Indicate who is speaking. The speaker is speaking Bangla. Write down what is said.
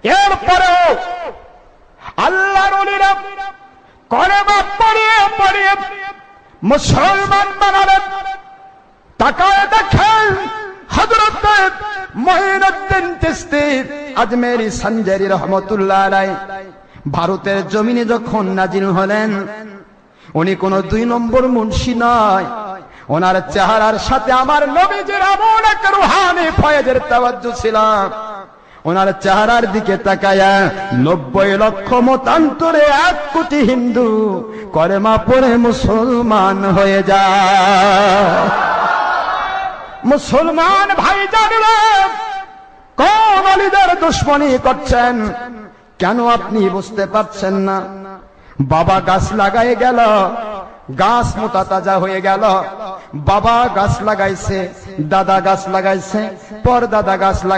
Speaker 1: এরপরেও আল্লাহর ওলিরা কলেমা পড়িয়ে পড়িয়ে মুসলমান বানালেন। তাকায় দেখেন হযরত মুঈনুদ্দিন চিশতি আজমেরি সঞ্জারি রহমাতুল্লাহ আলাইহি ভারতের জমিনে যখন নাজিল হলেন, উনি কোন 2 নম্বর মুন্সি নয়। ওনার চেহারার সাথে আমার নবীজির এমন এক রূহানি ফয়েজের তাওয়াজ্জুহ ছিল। ওনার চেহারার দিকে তাকায়া 90 লক্ষ মতান্তরে 1 কোটি হিন্দু কলেমা পড়ে মুসলমান হয়ে যায়। মুসলমান ভাই জানলে কোন ওলিদের দুশমনী করছেন, কেন আপনি বুঝতে পারছেন না? বাবা গাছ লাগায় গেল, গাছ মোটা তাজা হয়ে গেল। বাবা গাছ লাগাইছে, দাদা গাছ লাগাইছে, পর দাদা গাছ লাগাইছে।